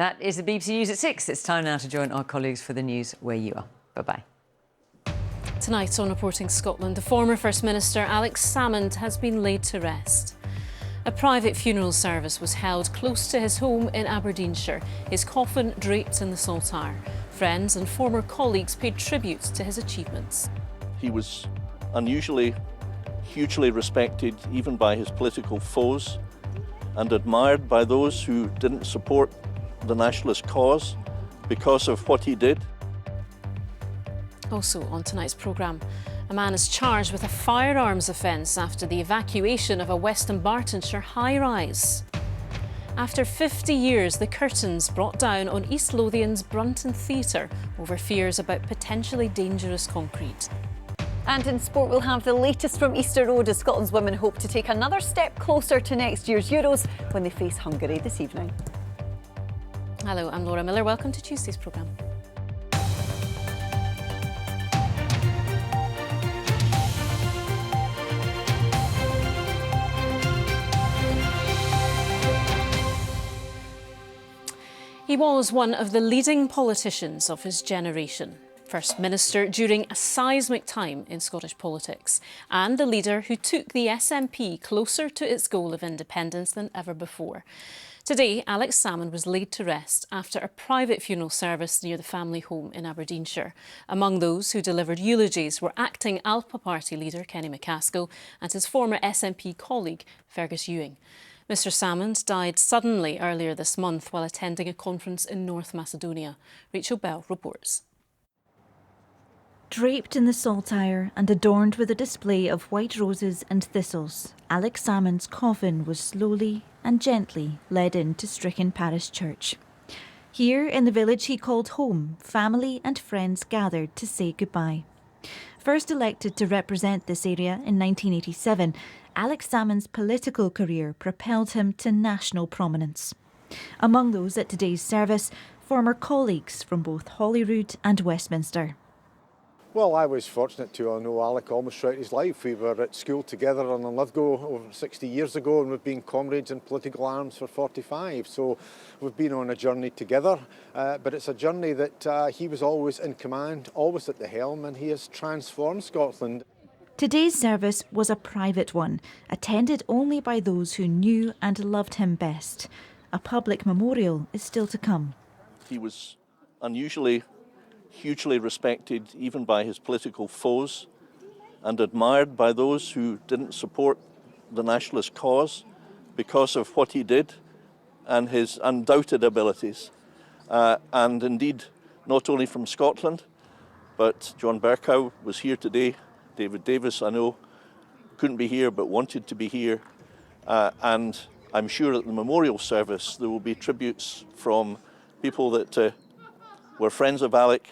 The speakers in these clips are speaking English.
That is the BBC News at 6. It's time now to join our colleagues for the news where you are. Bye-bye. Tonight on Reporting Scotland, the former First Minister Alex Salmond has been laid to rest. A private funeral service was held close to his home in Aberdeenshire, his coffin draped in the saltire. Friends and former colleagues paid tribute to his achievements. He was unusually, hugely respected even by his political foes and admired by those who didn't support the nationalist cause because of what he did. Also on tonight's programme, a man is charged with a firearms offence after the evacuation of a Western Bartonshire high-rise. After 50 years, the curtains brought down on East Lothian's Brunton Theatre over fears about potentially dangerous concrete. And in sport, we'll have the latest from Easter Road as Scotland's women hope to take another step closer to next year's Euros when they face Hungary this evening. Hello, I'm Laura Miller. Welcome to Tuesday's programme. He was one of the leading politicians of his generation. First Minister during a seismic time in Scottish politics, and the leader who took the SNP closer to its goal of independence than ever before. Today, Alex Salmond was laid to rest after a private funeral service near the family home in Aberdeenshire. Among those who delivered eulogies were acting Alpha Party leader Kenny McCaskill and his former SNP colleague Fergus Ewing. Mr Salmond died suddenly earlier this month while attending a conference in North Macedonia. Rachel Bell reports. Draped in the saltire and adorned with a display of white roses and thistles, Alex Salmond's coffin was slowly and gently led into Strichen Parish Church. Here in the village he called home, family and friends gathered to say goodbye. First elected to represent this area in 1987, Alex Salmond's political career propelled him to national prominence. Among those at today's service, former colleagues from both Holyrood and Westminster. Well, I was fortunate to know Alec almost throughout his life. We were at school together in Linlithgow over 60 years ago, and we've been comrades in political arms for 45. So we've been on a journey together, but it's a journey that he was always in command, always at the helm, and he has transformed Scotland. Today's service was a private one, attended only by those who knew and loved him best. A public memorial is still to come. He was unusually, hugely respected even by his political foes and admired by those who didn't support the nationalist cause because of what he did and his undoubted abilities. And indeed, not only from Scotland, but John Bercow was here today. David Davis, I know, couldn't be here but wanted to be here. And I'm sure at the memorial service there will be tributes from people that were friends of Alec,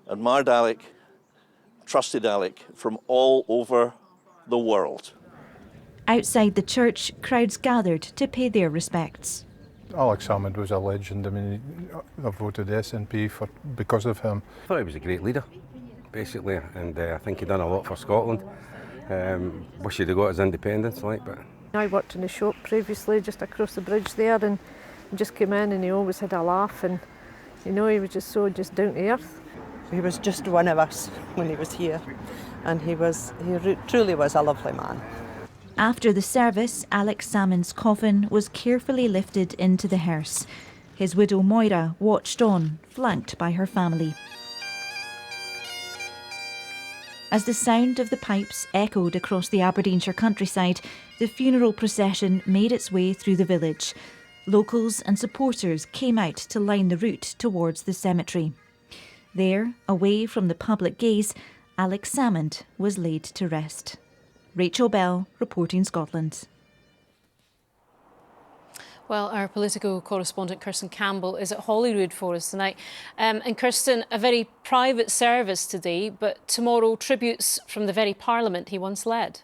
admired Alec, trusted Alec from all over the world. Outside the church, crowds gathered to pay their respects. Alex Salmond was a legend. I mean, I voted SNP because of him. I thought he was a great leader, basically, and I think he'd done a lot for Scotland. Wish he'd have got his independence, but... I worked in a shop previously just across the bridge there, and he just came in and he always had a laugh, and he was just down to earth. He was just one of us when he was here, and he truly was a lovely man. After the service, Alex Salmond's coffin was carefully lifted into the hearse. His widow Moira watched on, flanked by her family. As the sound of the pipes echoed across the Aberdeenshire countryside, the funeral procession made its way through the village. Locals and supporters came out to line the route towards the cemetery. There, away from the public gaze, Alex Salmond was laid to rest. Rachel Bell, Reporting Scotland. Well, our political correspondent Kirsten Campbell is at Holyrood for us tonight. And Kirsten, a very private service today, but tomorrow tributes from the very parliament he once led.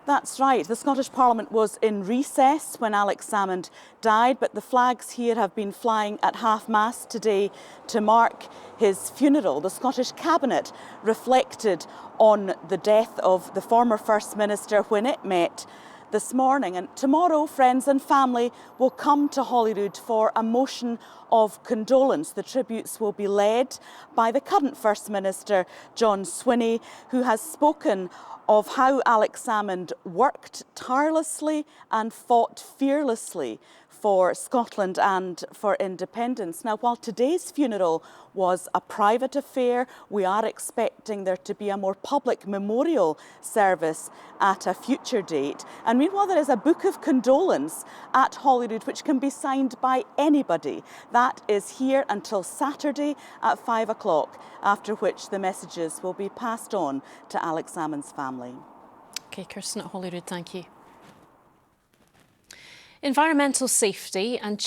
That's right. The Scottish Parliament was in recess when Alex Salmond died, but the flags here have been flying at half-mast today to mark his funeral. The Scottish Cabinet reflected on the death of the former First Minister when it met this morning. And tomorrow, friends and family will come to Holyrood for a motion of condolence. The tributes will be led by the current First Minister, John Swinney, who has spoken of how Alex Salmond worked tirelessly and fought fearlessly for Scotland and for independence. Now, while today's funeral was a private affair, we are expecting there to be a more public memorial service at a future date. And meanwhile, there is a book of condolence at Holyrood which can be signed by anybody. That is here until Saturday at 5 o'clock, after which the messages will be passed on to Alex Salmond's family. OK, Kirsten at Holyrood, thank you. Environmental safety and